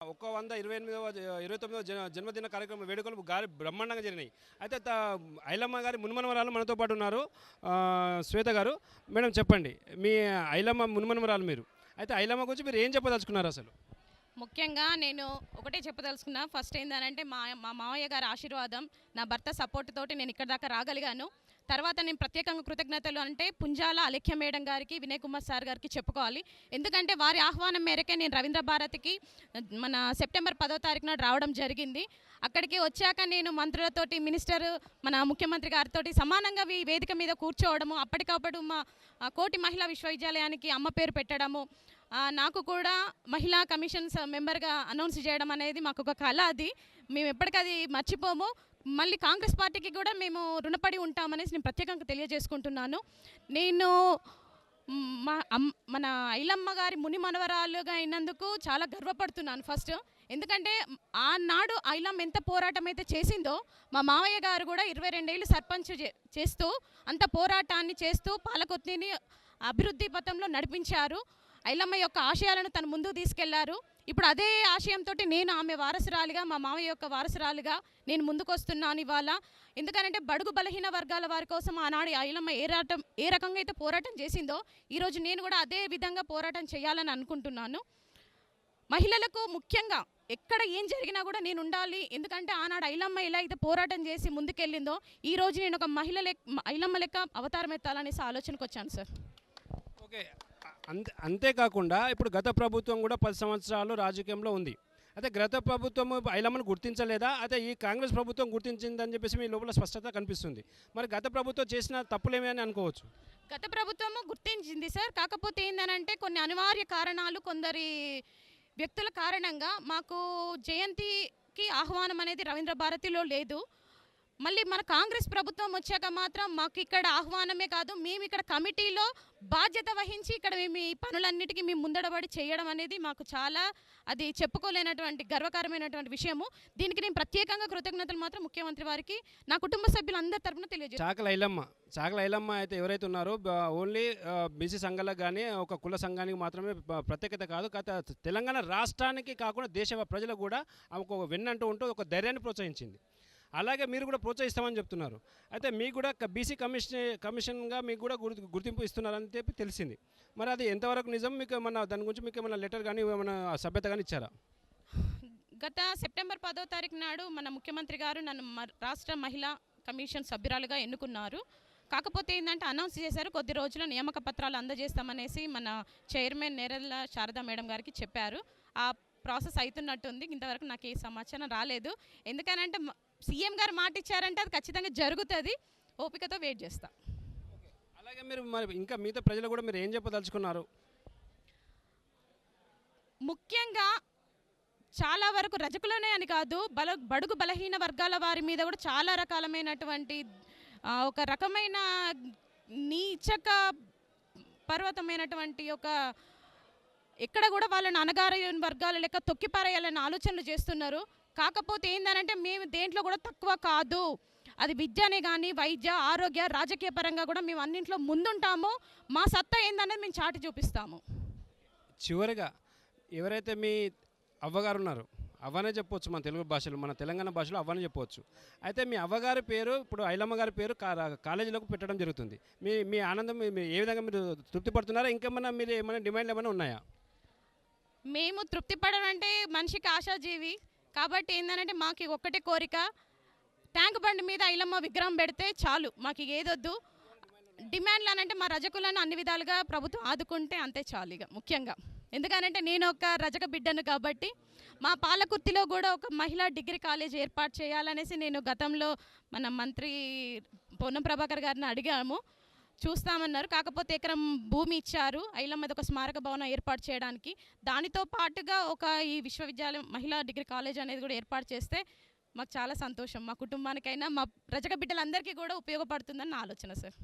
ఒక 128వ జన్మదిన కార్యక్రమం వేడుకలు బ్రహ్మాండంగా జరిగినాయి. అయితే ఐలమ్మ గారి మున్మనవరాలు మనతో పాటు ఉన్నారు. శ్వేత గారు, మేడం చెప్పండి, మీ ఐలమ్మ మున్మనవరాలు మీరు. అయితే ఐలమ్మ గురించి మీరు ఏం చెప్పదలుచుకున్నారు అసలు? ముఖ్యంగా నేను ఒకటే చెప్పదలుచుకున్నా. ఫస్ట్ ఏంటంటే మా మా మామయ్య గారి ఆశీర్వాదం, నా భర్త సపోర్ట్ తోటి నేను ఇక్కడ దాకా రాగలిగాను. తర్వాత నేను ప్రత్యేకంగా కృతజ్ఞతలు అంటే పుంజాల అలేఖ్య మేడం గారికి, వినయ్ కుమార్ సార్ గారికి చెప్పుకోవాలి. ఎందుకంటే వారి ఆహ్వానం మేరకే నేను రవీంద్ర భారతికి మన సెప్టెంబర్ 10వ తారీఖున రావడం జరిగింది. అక్కడికి వచ్చాక నేను మంత్రులతోటి, మినిస్టర్, మన ముఖ్యమంత్రి గారితో సమానంగా ఈ వేదిక మీద కూర్చోవడము, అప్పటికప్పుడు మా కోటి మహిళా విశ్వవిద్యాలయానికి అమ్మ పేరు పెట్టడము, నాకు కూడా మహిళా కమిషన్ మెంబర్గా అనౌన్స్ చేయడం అనేది మాకు ఒక కళ. అది మేము ఎప్పటికది మర్చిపోము. మళ్ళీ కాంగ్రెస్ పార్టీకి కూడా మేము రుణపడి ఉంటామనేసి నేను ప్రత్యేకంగా తెలియజేసుకుంటున్నాను. నేను మన ఐలమ్మ గారి ముని మనవరాలుగా అయినందుకు చాలా గర్వపడుతున్నాను ఫస్ట్. ఎందుకంటే ఆనాడు ఐలమ్మ ఎంత పోరాటం అయితే చేసిందో, మా మావయ్య గారు కూడా 22 ఏళ్ళు సర్పంచ్ చేస్తూ అంత పోరాటాన్ని చేస్తూ పాలకొత్తిని అభివృద్ధి పథంలో నడిపించారు. ఐలమ్మ యొక్క ఆశయాలను తను ముందుకు తీసుకెళ్లారు. ఇప్పుడు అదే ఆశయంతో నేను ఆమె వారసురాలిగా, మా మామయ్య యొక్క వారసురాలిగా నేను ముందుకు వస్తున్నాను ఇవాళ. ఎందుకంటే బడుగు బలహీన వర్గాల వారి కోసం ఆనాడు ఐలమ్మ ఏ రకంగా అయితే పోరాటం చేసిందో, ఈరోజు నేను కూడా అదే విధంగా పోరాటం చేయాలని అనుకుంటున్నాను. మహిళలకు ముఖ్యంగా ఎక్కడ ఏం జరిగినా కూడా నేను ఉండాలి. ఎందుకంటే ఆనాడు ఐలమ్మ ఎలా అయితే పోరాటం చేసి ముందుకెళ్ళిందో, ఈరోజు నేను ఒక ఐలమ్మ లెక్క అవతారం ఎత్తాలనేసి ఆలోచనకు వచ్చాను సార్. ఓకే, అంతేకాకుండా ఇప్పుడు గత ప్రభుత్వం కూడా 10 సంవత్సరాలు రాజకీయంలో ఉంది. అయితే గత ప్రభుత్వం ఐలమ్మను గుర్తించలేదా? అయితే ఈ కాంగ్రెస్ ప్రభుత్వం గుర్తించిందని చెప్పేసి మీ లోపల స్పష్టత కనిపిస్తుంది. మరి గత ప్రభుత్వం చేసిన తప్పులేమి అని అనుకోవచ్చు? గత ప్రభుత్వము గుర్తించింది సార్. కాకపోతే ఏంటంటే కొన్ని అనివార్య కారణాలు, కొందరి వ్యక్తుల కారణంగా మాకు జయంతికి ఆహ్వానం అనేది రవీంద్ర భారతిలో లేదు. మళ్ళీ మన కాంగ్రెస్ ప్రభుత్వం వచ్చాక మాత్రం మాకు ఇక్కడ ఆహ్వానమే కాదు, మేము ఇక్కడ కమిటీలో బాధ్యత వహించి ఇక్కడ మేము ఈ పనులన్నిటికీ మేము ముందడబడి చేయడం అనేది మాకు చాలా అది చెప్పుకోలేనటువంటి గర్వకారమైనటువంటి విషయము. దీనికి నేను ప్రత్యేకంగా కృతజ్ఞతలు మాత్రం ముఖ్యమంత్రి వారికి, నా కుటుంబ సభ్యులందరి తరఫున తెలియజేస్తాను. చాకల ఐలమ్మ అయితే ఎవరైతే ఉన్నారో ఓన్లీ బీసీ సంఘాలకు కానీ ఒక కుల సంఘానికి మాత్రమే ప్రత్యేకత కాదు, తెలంగాణ రాష్ట్రానికి కాకుండా దేశ ప్రజలకు కూడా ఒక వెన్నంటూ ఉంటూ ఒక ధైర్యాన్ని ప్రోత్సహించింది. అలాగే మీరు కూడా ప్రోత్సహిస్తామని చెప్తున్నారు. అయితే మీకు కూడా బీసీ కమిషన్గా మీకు కూడా గుర్తింపు ఇస్తున్నారని చెప్పి తెలిసింది. మరి అది ఎంతవరకు నిజం? మీకు ఏమన్నా దాని గురించి మీకు ఏమైనా లెటర్ కానీ ఏమైనా సభ్యత కానీ ఇచ్చారా? గత సెప్టెంబర్ 10వ తారీఖు నాడు మన ముఖ్యమంత్రి గారు నన్ను రాష్ట్ర మహిళా కమిషన్ సభ్యురాలుగా ఎన్నుకున్నారు. కాకపోతే ఏంటంటే అనౌన్స్ చేశారు, కొద్ది రోజుల్లో నియామక పత్రాలు అందజేస్తామనేసి మన చైర్మన్ నేరెళ్ళ శారదా మేడం గారికి చెప్పారు. ఆ ప్రాసెస్ అవుతున్నట్టుంది. ఇంతవరకు నాకు ఏ సమాచారం రాలేదు. ఎందుకనంటే సీఎం గారు మాట ఇచ్చారంటే అది ఖచ్చితంగా జరుగుతుంది. ఓపికతో వెయిట్ చేస్తా. అలాగే మీరు మరి ఇంకా మిగతా ప్రజలు కూడా మీరు ఏం చెప్పదలుచుకున్నారు? ముఖ్యంగా చాలా వరకు రజకులనే అని కాదు, బడుగు బలహీన వర్గాల వారి మీద కూడా చాలా రకాలమైనటువంటి ఒక రకమైన నీచక పర్వతమైనటువంటి ఒక ఎక్కడ కూడా వాళ్ళని అనగారి వర్గాల లెక్క తొక్కిపారేయాలని ఆలోచనలు చేస్తున్నారు. కాకపోతే ఏంటంటే మేము దేంట్లో కూడా తక్కువ కాదు. అది విద్యనే కానీ, వైద్య, ఆరోగ్య, రాజకీయ పరంగా కూడా మేము అన్నింట్లో ముందుంటాము. మా సత్తా ఏందనేది మేము చాటి చూపిస్తాము. చివరిగా ఎవరైతే మీ అవ్వగారు ఉన్నారో, అవ్వనే చెప్పవచ్చు మన తెలుగు భాషలో, మన తెలంగాణ భాషలో అవ్వనే చెప్పవచ్చు. అయితే మీ అవ్వగారి పేరు ఇప్పుడు ఐలమ్మ గారి పేరు కాలేజీలకు పెట్టడం జరుగుతుంది. మీ ఆనందం ఏ విధంగా మీరు తృప్తి పడుతున్నారా? ఇంకేమన్నా మీరు ఏమైనా డిమాండ్లు ఏమైనా ఉన్నాయా? మేము తృప్తి పడమంటే మనిషికి ఆశాజీవి కాబట్టి ఏంటంటే మాకు ఒక్కటే కోరిక, ట్యాంక్ బండ్ మీద ఐలమ్మ విగ్రహం పెడితే చాలు, మాకు ఏదొద్దు. డిమాండ్లు అనంటే మా రజకులను అన్ని విధాలుగా ప్రభుత్వం ఆదుకుంటే అంతే చాలు. ఇక ముఖ్యంగా ఎందుకనంటే నేను ఒక రజక బిడ్డను కాబట్టి మా పాలకుర్తిలో కూడా ఒక మహిళా డిగ్రీ కాలేజ్ ఏర్పాటు చేయాలనేసి నేను గతంలో మన మంత్రి పొన్నం ప్రభాకర్ గారిని అడిగాము. చూస్తామన్నారు. కాకపోతే ఎకరం భూమి ఇచ్చారు ఐలమ్మది ఒక స్మారక భవనం ఏర్పాటు చేయడానికి. దానితో పాటుగా ఒక ఈ విశ్వవిద్యాలయం మహిళా డిగ్రీ కాలేజ్ అనేది కూడా ఏర్పాటు చేస్తే మాకు చాలా సంతోషం. మా కుటుంబానికైనా మా రజక బిడ్డలందరికీ కూడా ఉపయోగపడుతుందని నా ఆలోచన సార్.